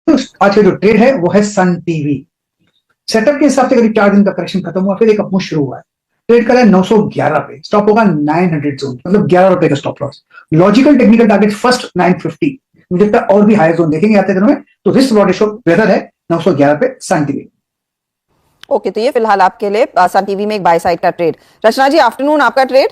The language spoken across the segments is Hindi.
तो आज का जो ट्रेड है वो है सन टीवी। सेटअप के हिसाब से करीब 4 दिन का करेक्शन खत्म हुआ, फिर एक अपमूव शुरू हुआ है। ट्रेड करा है 911 पे, स्टॉप होगा 900 जोन, मतलब 11 रुपए का stop loss. Logical technical target first 950, मुझे लगता है और भी हायर जोन देखेंगे आते दिनों में। तो रिस्क रिवॉर्ड रेशियो बेहतर है 911 पे सन टीवी। ओके, तो ये फिलहाल आपके लिए सन टीवी में एक बाय साइड का ट्रेड। रचना जी, आफ्टरनून आपका ट्रेड।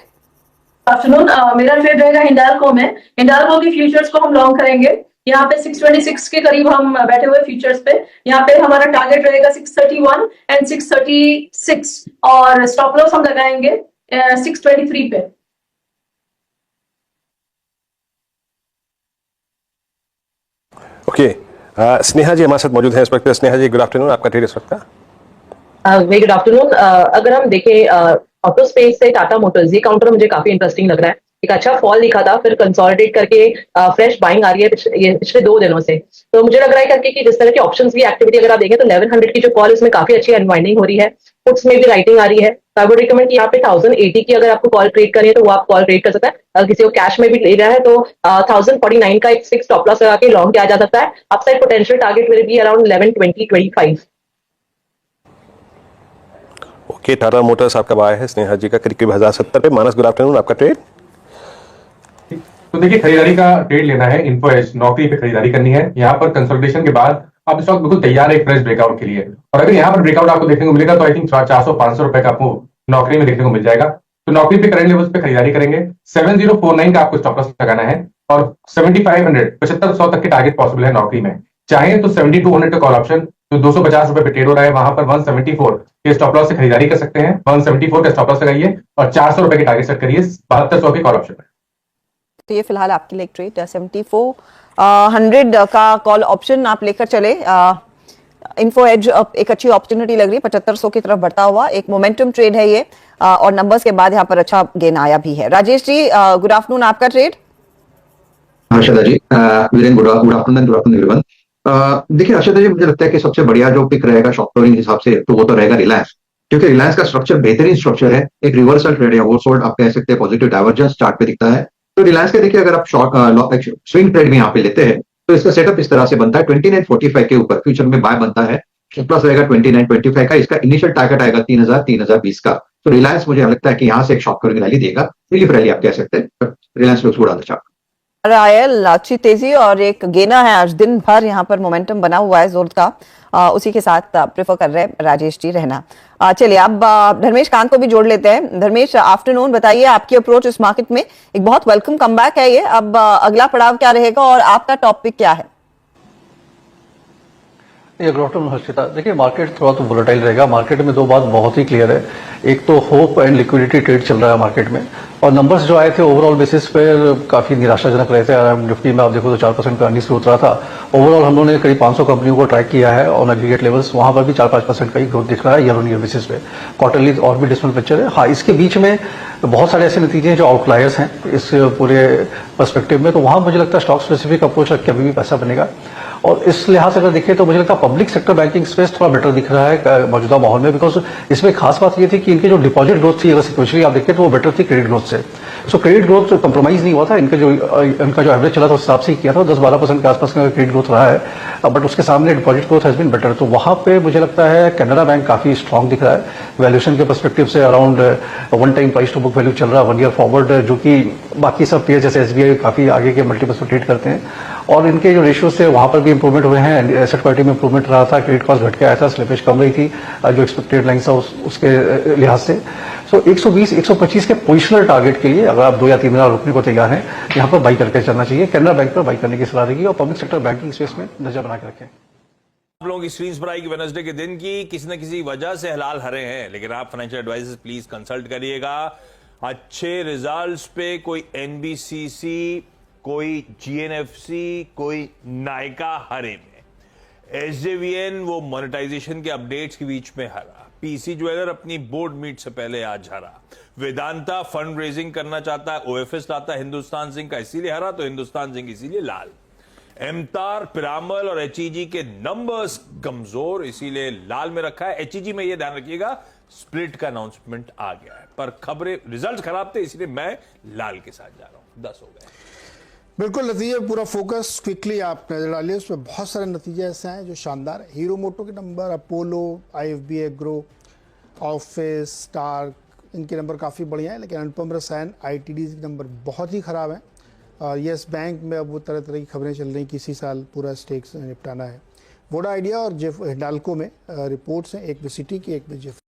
आफ्टरनून मेरा ट्रेड रहेगा हिंडाल्को में। हिंडाल्को की फ्यूचर्स को हम लॉन्ग करेंगे। यहाँ पे 626 के करीब हम बैठे हुए फ्यूचर्स पे। यहाँ पे हमारा टारगेट रहेगा 631 एंड 636 और स्टॉप लॉस हम लगाएंगे 623 पे। ओके, स्नेहा जी हमारे साथ मौजूद हैं इस वक्त। स्नेहा जी, गुड आफ्टरनून, आपका ट्रेड इस वक्त का। Very good afternoon. अगर हम देखें ऑटो स्पेस से टाटा मोटर्स, ये काउंटर मुझे काफी इंटरेस्टिंग लग रहा है। एक अच्छा फॉल दिखा था, फिर कंसोलिडेट करके फ्रेश बाइंग आ रही है पिछले 2 दिनों से। तो मुझे लग रहा है करके कि जिस तरह की ऑप्शंस की एक्टिविटी अगर आप देखें तो 1100 की जो कॉल इसमें काफी अच्छी अनवाइंडिंग हो रही है, पुट्स में भी राइटिंग आ रही है। तो आई वुड रिकमेंड कि यहाँ पे 1080 की अगर आपको कॉल ट्रेड करनी है तो वो आप कॉल ट्रेड कर सकते हैं। अगर किसी को कैश में भी ले रहा है तो 1049 का एक फिक्स स्टॉप लॉस लगा के लॉन्ग किया जा सकता है। Upside potential target will be around 1120-25। Okay, Tata Motors आपका बाय है स्नेहा जी का करीब 1070 पे। मानस, गुड आफ्टरनून, आपका ट्रेड। तो देखिए, खरीदारी का ट्रेड लेना है, इन्फो एज नौकरी पे खरीदारी करनी है। यहाँ पर कंसोलिडेशन के बाद आप स्टॉक बिल्कुल तैयार है एक फ्रेश ब्रेकआउट के लिए। और अगर यहाँ पर ब्रेकआउट आपको देखने को मिलेगा तो आई थिंक 400-500 रुपए का आपको नौकरी में देखने को मिल जाएगा। तो नौकरी पे करंट लेवल्स पे खरीदारी करेंगे। 7049 का आपको स्टॉप लॉस लगाना है और 7500 तक के टारगेट पॉसिबल है नौकरी में। चाहे तो 7200 का कॉल ऑप्शन जो 250 रुपए पे ट्रेड हो रहा है, वहां पर 174 के स्टॉप लॉस से खरीदारी कर सकते हैं। 174 का स्टॉप लॉस लगाइए और 400 रुपए के टारगेट सेट करिए 7200 के कॉल ऑप्शन में। तो ये फिलहाल आपके लिए एक ट्रेड 7400 का कॉल ऑप्शन आप लेकर चले। इन्फो एज एक अच्छी अपॉर्चुनिटी लग रही है, 7500 की तरफ बढ़ता हुआ एक मोमेंटम ट्रेड है ये। और नंबर्स के बाद यहाँ पर अच्छा गेन आया भी है। राजेश जी, गुड आफ्टरनून, आपका ट्रेड। हर्षदा जी, वीरेन, गुड आफ्टरनून एवरीवन। देखिए हर्षदा जी, मुझे लगता है कि सबसे बढ़िया जो पिक रहेगा शॉर्ट कवरिंग हिसाब से तो वो तो रहेगा रिलायंस, क्योंकि रिलायंस का स्ट्रक्चर बेहतरीन स्ट्रक्चर है। एक रिवर्सल ट्रेड है, ओवरसोल्ड आप कह सकते हैं, पॉजिटिव डाइवर्जेंस चार्ट पे दिखता है। तो रिलायंस के देखिए अगर आप शॉर्ट स्विंग ट्रेड में यहाँ पे लेते हैं तो इसका सेटअप इस तरह से बनता है। 2945 के ऊपर फ्यूचर में बाय बनता है, प्लस रहेगा 2925 का। इसका इनिशियल टारगेट आएगा 3020 का। तो रिलायंस मुझे लगता है कि यहाँ से एक शॉर्ट कवरिंग रैली देगा, रिलीफ रैली आप कह सकते हैं। Reliance looks good on the chart. Royal अच्छी तेजी और एक गेना है, आज दिन भर यहाँ पर मोमेंटम बना हुआ है जोर का। उसी के साथ प्रेफर कर रहे हैं राजेश जी रहना। चलिए अब धर्मेश कांत को भी जोड़ लेते हैं। धर्मेश, आफ्टरनून, बताइए आपकी अप्रोच इस मार्केट में। एक बहुत वेलकम कमबैक है ये, अब अगला पड़ाव क्या रहेगा और आपका टॉपिक क्या है? Good afternoon Harshita. देखिए, मार्केट थोड़ा तो वोलेटाइल रहेगा। मार्केट में 2 बात बहुत ही क्लियर है। एक तो होप एंड लिक्विडिटी ट्रेड चल रहा है मार्केट में, और नंबर्स जो आए थे ओवरऑल बेसिस पर काफी निराशाजनक रहे थे। निफ्टी में आप देखो तो 4% का अर्निंग्स ग्रोथ रहा था। ओवरऑल हम लोगों ने करीब 500 कंपनियों को ट्रैक किया है ऑन एग्रीगेट लेवल्स, वहां पर भी 4-5% का ही ग्रोथ दिख रहा है ईयर ऑन ईयर बेसिस पे। क्वार्टरली और भी डिसमल पिक्चर है। हाँ, इसके बीच में बहुत सारे ऐसे नतीजे हैं जो आउटलायर्स हैं इस पूरे पर्सपेक्टिव में, तो वहां मुझे लगता है स्टॉक स्पेसिफिक अप्रोच रख के अभी भी पैसा बनेगा। और इस लिहाज से अगर देखें तो मुझे लगता है पब्लिक सेक्टर बैंकिंग स्पेस थोड़ा बेटर दिख रहा है मौजूदा माहौल में, बिकॉज इसमें खास बात ये थी कि इनकी जो डिपॉजिट ग्रोथ थी अगर सिक्वेंशली आप देखें तो वो बेटर थी क्रेडिट ग्रोथ से। सो क्रेडिट ग्रोथ कंप्रोमाइज नहीं हुआ था। इनका जो एवरेज चला था उस हिसाब से ही किया था, 10-12% के आसपास का क्रेडिट ग्रोथ रहा है, बट उसके सामने deposit growth has been better. तो वहां पे मुझे लगता है कैनरा बैंक काफी स्ट्रांग दिख रहा है वैल्यूएशन के पर्सपेक्टिव से। Around 1 time price to book value चल रहा है 1 ईयर फॉरवर्ड, जो कि बाकी सब पेयर जैसे एसबीआई काफी आगे के मल्टीपल्स पर ट्रेड करते हैं। और इनके जो रेशियोज थे वहां पर भी इंप्रूवमेंट हुए हैं। एसेट क्वालिटी में इंप्रूवमेंट रहा था, क्रेडिट कॉस्ट घट के आया था, स्लिपेज कम रही थी जो एक्सपेक्टेड लाइन था उसके लिहाज से। सो 120-125 के पोजिशनल टारगेट के लिए अगर आप 2 या 3 हजार रुकने को तैयार हैं, यहाँ पर बाई करके चलना चाहिए। कैनरा बैंक पर बाई करने की सलाह रहेगी और पब्लिक सेक्टर बैंकिंग स्पेस में नजर बना के रखें। आप लोगों की स्क्रीन पर आएगी वेडनेसडे के दिन की किसी न किसी वजह से हलाल हरे हैं, लेकिन आप फाइनेंशियल एडवाइजर्स प्लीज कंसल्ट करिएगा। अच्छे रिजल्ट्स पे कोई एनबीसीसी, कोई जीएनएफसी, कोई नायका हरे में। एसजेवीएन वो मोनेटाइजेशन के अपडेट्स के बीच में हरा। पीसी ज्वेलर अपनी बोर्ड मीट से पहले आज हरा। वेदांता फंड रेजिंग करना चाहता है, ओएफएस लाता हिंदुस्तान जिंक का, इसीलिए हरा, तो हिंदुस्तान जिंक इसीलिए लाल। एमतार, पिरामल और एचईजी के नंबर्स कमजोर, इसीलिए लाल में रखा है। एचईजी में यह ध्यान रखिएगा स्प्लिट का अनाउंसमेंट आ गया है, पर खबरें रिजल्ट खराब थे इसलिए मैं लाल के साथ जा रहा हूं। 10 हो गए। बिल्कुल नतीजे पे पूरा फोकस क्विकली आप नजर डालिए, उसमें बहुत सारे नतीजे ऐसे हैं जो शानदार है। हीरो मोटो के नंबर, अपोलो, IFB एग्रो, ऑफिस, स्टार्क, इनके नंबर काफ़ी बढ़िया हैं, लेकिन अनुपम रसायन, ITD के नंबर बहुत ही ख़राब हैं। और येस बैंक में अब वो तरह तरह की खबरें चल रही कि इसी साल पूरा स्टेक्स निपटाना है। वोडा आइडिया और जेफ हिंडाल्को में रिपोर्ट्स हैं, एक में सिटी की, एक में जेफ